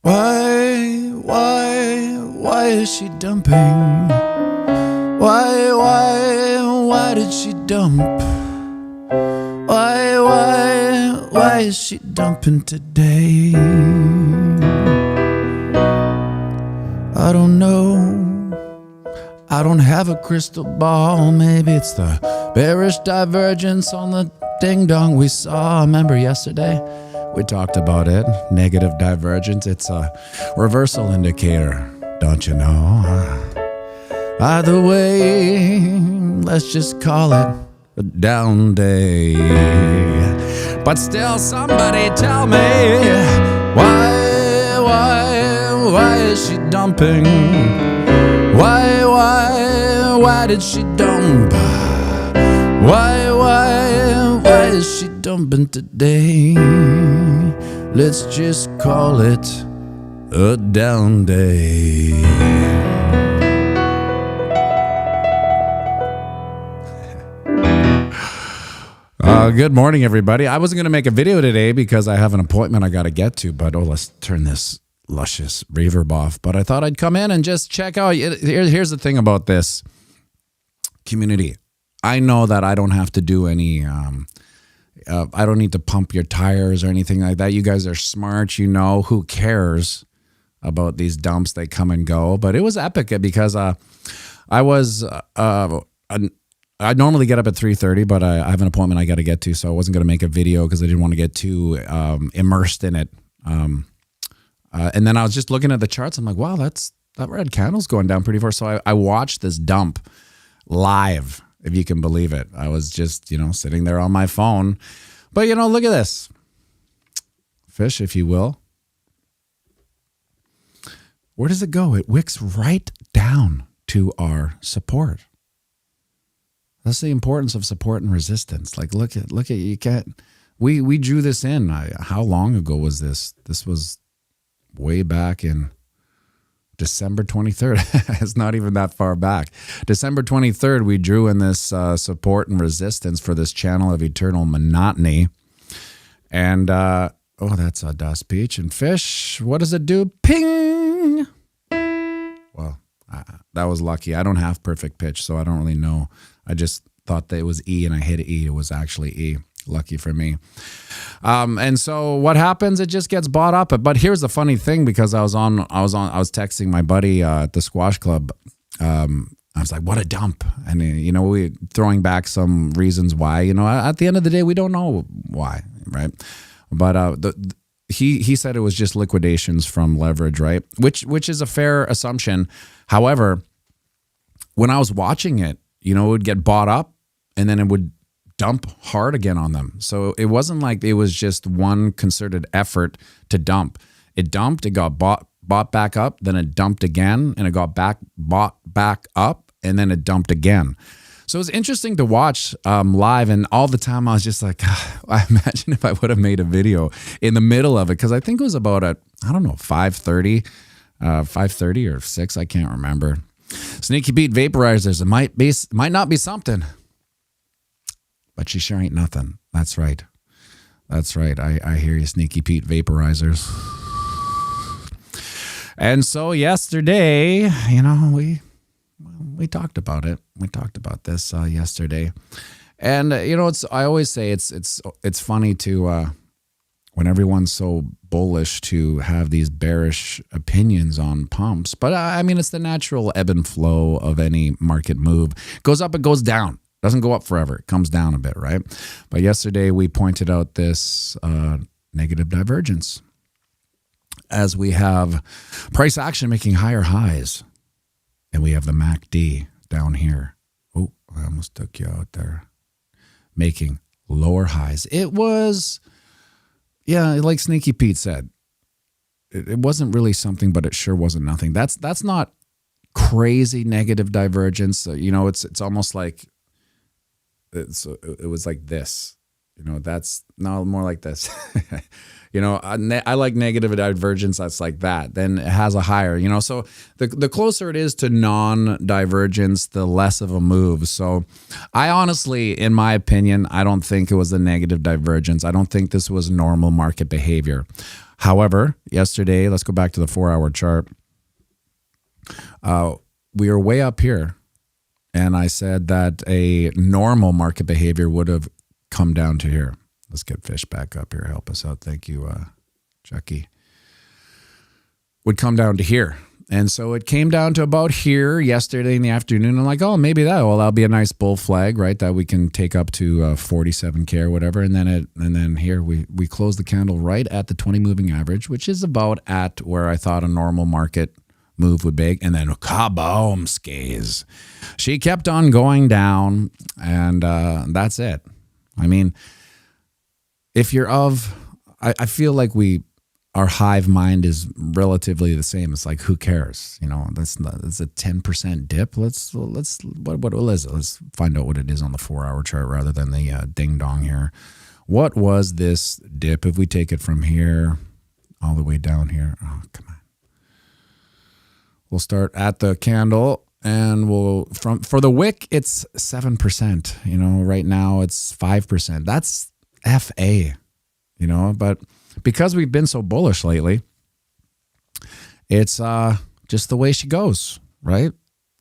Why is she dumping? Why did she dump? Why is she dumping today? I don't know. I don't have a crystal ball. Maybe it's the bearish divergence on the ding-dong we saw. Remember yesterday? We talked about it. Negative divergence. It's a reversal indicator. Don't you know? Either way, let's just call it a down day. But still, somebody tell me why is she dumping? Why did she dump? Why is she dumping today? Let's just call it a down day. Good morning, everybody. I wasn't going to make a video today because I have an appointment I got to get to, but let's turn this luscious reverb off. But I thought I'd come in and just check out. Here's the thing about this community. I know that I don't have to do any, I don't need to pump your tires or anything like that. You guys are smart. You know, who cares about these dumps? They come and go. But it was epic because I normally get up at 3:30, but I have an appointment I got to get to, so I wasn't going to make a video because I didn't want to get too immersed in it. And then I was just looking at the charts. I'm like, wow, that red candle's going down pretty far. So I watched this dump live, if you can believe it. I was just, sitting there on my phone. But, look at this. Fish, if you will. Where does it go? It wicks right down to our support. That's the importance of support and resistance. Like, look at you can't. We drew this in. How long ago was this? This was way back in December 23rd. It's not even that far back. December 23rd, we drew in this support and resistance for this channel of eternal monotony. And that's a dust peach and fish. What does it do? Ping. Well, that was lucky. I don't have perfect pitch, so I don't really know. I just thought that it was E and I hit E. It was actually E. Lucky for me. And so what happens? It just gets bought up. But here's the funny thing, because I was texting my buddy at the squash club. I was like, what a dump. And we throwing back some reasons why, at the end of the day, we don't know why. Right. But, he said it was just liquidations from leverage, right? Which is a fair assumption. However, when I was watching it, it would get bought up and then it would dump hard again on them. So it wasn't like it was just one concerted effort to dump. It dumped, it got bought back up, then it dumped again, and it got bought back up, and then it dumped again. So it was interesting to watch live, and all the time I was just like, I imagine if I would have made a video in the middle of it, because I think it was about at, 5:30 or 6, I can't remember. Sneaky Pete vaporizers, it might not be something, but she sure ain't nothing. That's right. I hear you, Sneaky Pete vaporizers. And so yesterday, we talked about it. We talked about this yesterday, and I always say it's funny to when everyone's so bullish to have these bearish opinions on pumps. But it's the natural ebb and flow of any market move. It goes up, it goes down. Doesn't go up forever. It comes down a bit, right? But yesterday we pointed out this negative divergence as we have price action making higher highs, and we have the MACD down here. Oh, I almost took you out there. Making lower highs. It was, like Sneaky Pete said, it wasn't really something, but it sure wasn't nothing. That's not crazy negative divergence. It's almost like it was like this. That's no more like this. I like negative divergence. That's like that. Then it has a higher, so the closer it is to non-divergence, the less of a move. So I honestly, in my opinion, I don't think it was a negative divergence. I don't think this was normal market behavior. However, yesterday, let's go back to the 4-hour chart. We were way up here, and I said that a normal market behavior would have come down to here. Let's get fish back up here. Help us out. Thank you, Chucky. Would come down to here. And so it came down to about here yesterday in the afternoon. I'm like, oh, maybe that'll be a nice bull flag, right? That we can take up to 47K or whatever. And then here we closed the candle right at the 20 moving average, which is about at where I thought a normal market move would be. And then kaboom, skays. She kept on going down, and that's it. I mean, if you're I feel like our hive mind is relatively the same. It's like, who cares? That's a 10% dip. What is it? Let's find out what it is on the 4-hour chart rather than the ding dong here. What was this dip? If we take it from here all the way down here, oh, come on. We'll start at the candle, and for the wick, it's 7%. Right now it's 5%. That's FA. But because we've been so bullish lately, it's just the way she goes, right?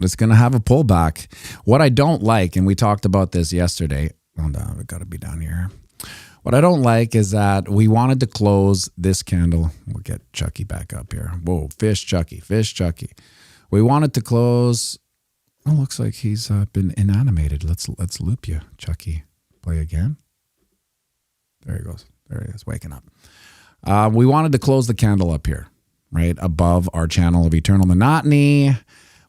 It's going to have a pullback. What I don't like, and we talked about this yesterday. Oh, no, we got to be down here. What I don't like is that we wanted to close this candle. We'll get Chucky back up here. Whoa, fish Chucky. We wanted to close. Oh, looks like he's been inanimated. Let's loop you, Chucky. Play again. There he goes. There he is, waking up. We wanted to close the candle up here, right, above our channel of eternal monotony.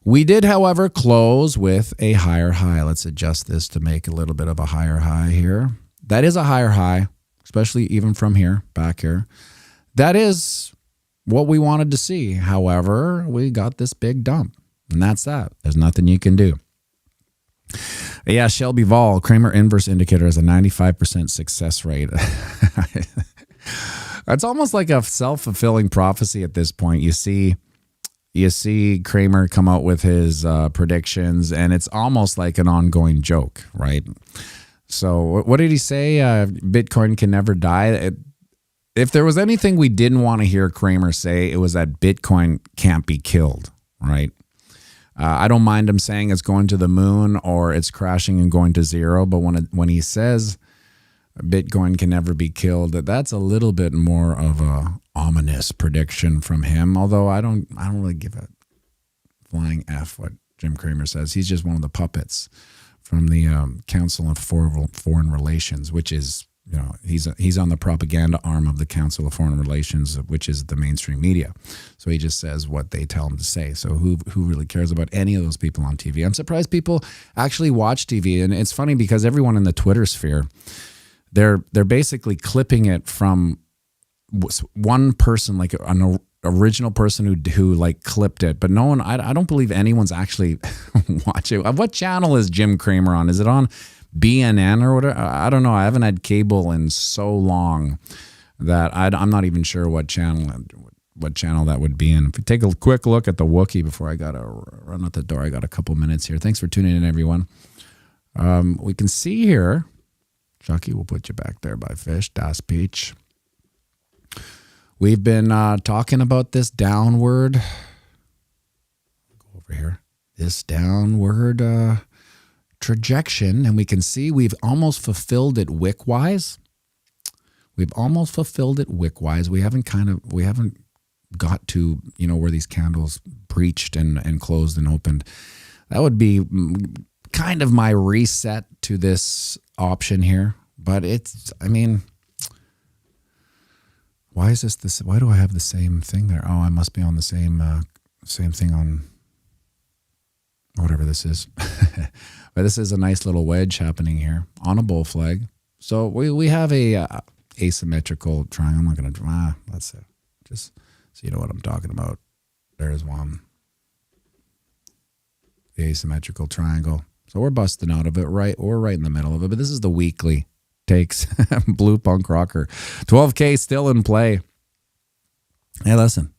We did, however, close with a higher high. Let's adjust this to make a little bit of a higher high here. That is a higher high, especially even from here, back here. That is what we wanted to see. However, we got this big dump, and that's that. There's nothing you can do. Yeah, Shelby Vol, Cramer inverse indicator has a 95% success rate. It's almost like a self-fulfilling prophecy at this point. You see Cramer come out with his predictions, and it's almost like an ongoing joke, right? So what did he say? Bitcoin can never die. If there was anything we didn't want to hear Cramer say, it was that Bitcoin can't be killed, right? I don't mind him saying it's going to the moon or it's crashing and going to zero, but when he says Bitcoin can never be killed, that's a little bit more of a ominous prediction from him. Although I don't really give a flying F what Jim Cramer says. He's just one of the puppets from the Council of Foreign Relations, which is, he's on the propaganda arm of the Council of Foreign Relations, which is the mainstream media. So he just says what they tell him to say. So who really cares about any of those people on TV? I'm surprised people actually watch TV. And it's funny because everyone in the Twitter sphere, they're basically clipping it from one person, like an original person who like clipped it, but no one, I don't believe anyone's actually watching. What channel is Jim Cramer on? Is it on BNN or whatever? I don't know. I haven't had cable in so long that I'm not even sure what channel that would be in. If we take a quick look at the Wookiee before I gotta run out the door, I got a couple minutes here. Thanks for tuning in, everyone. We can see here, Chucky, we'll put you back there by Fish, Das Peach. We've been talking about this downward, go over here, this downward trajection, and we can see we've almost fulfilled it wick-wise. We haven't got to, where these candles breached and closed and opened. That would be kind of my reset to this option here. But why is this? Why do I have the same thing there? Oh, I must be on the same thing on whatever this is. But this is a nice little wedge happening here on a bull flag. So we have a asymmetrical triangle. I'm not going to draw. That's it. Just so you know what I'm talking about. There's one. The asymmetrical triangle. So we're busting out of it, right? We're right in the middle of it. But this is the weekly takes. Blue punk rocker. 12K still in play. Hey, listen.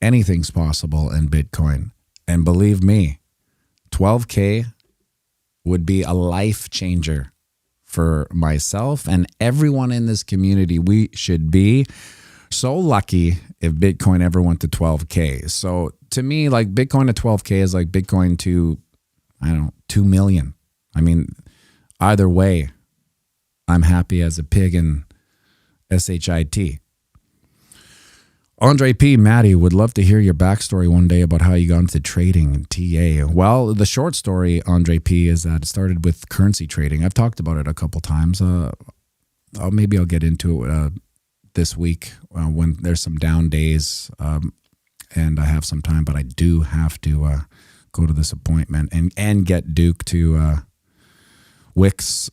Anything's possible in Bitcoin. And believe me, 12K would be a life changer for myself and everyone in this community. We should be So lucky if Bitcoin ever went to 12K. So to me, like Bitcoin to 12K is like Bitcoin to, I don't know, 2 million. I mean, either way, I'm happy as a pig in SHIT. Andre P. Matty would love to hear your backstory one day about how you got into trading and TA. Well, the short story, Andre P., is that it started with currency trading. I've talked about it a couple times. Maybe I'll get into it this week when there's some down days and I have some time, but I do have to go to this appointment and get Duke to Wicks,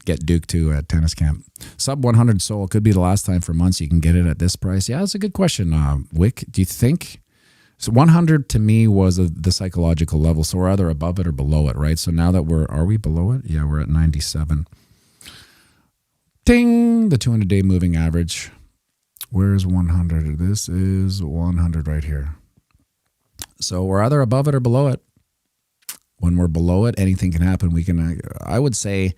get Duke to a tennis camp. Sub 100 Sol could be the last time for months you can get it at this price. Yeah, that's a good question. Wick, do you think? So 100 to me was the psychological level. So we're either above it or below it, right? So now that are we below it? Yeah, we're at 97. Ding! The 200-day moving average. Where's 100? This is 100 right here. So we're either above it or below it. When we're below it, anything can happen. I would say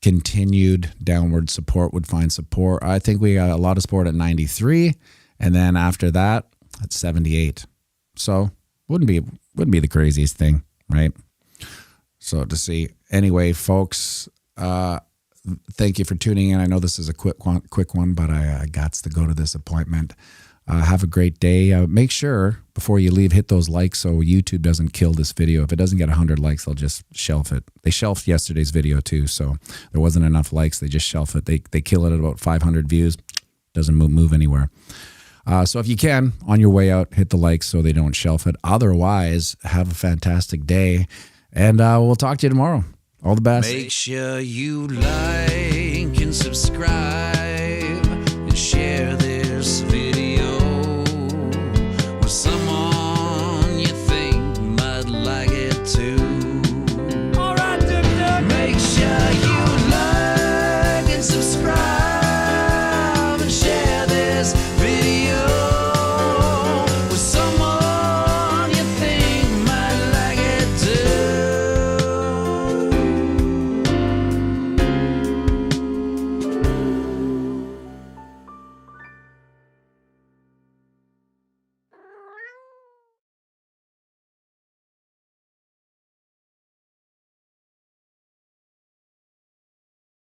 continued downward support would find support. I think we got a lot of support at 93, and then after that, at 78. So wouldn't be the craziest thing, right? So to see. Anyway, folks, thank you for tuning in. I know this is a quick one, but I got to go to this appointment. Have a great day. Make sure before you leave, hit those likes so YouTube doesn't kill this video. If it doesn't get 100 likes, they'll just shelf it. They shelved yesterday's video too, so there wasn't enough likes. They just shelf it. They kill it at about 500 views. Doesn't move anywhere. So if you can, on your way out, hit the likes so they don't shelf it. Otherwise, have a fantastic day, and we'll talk to you tomorrow. All the best. Make sure you like and subscribe and share this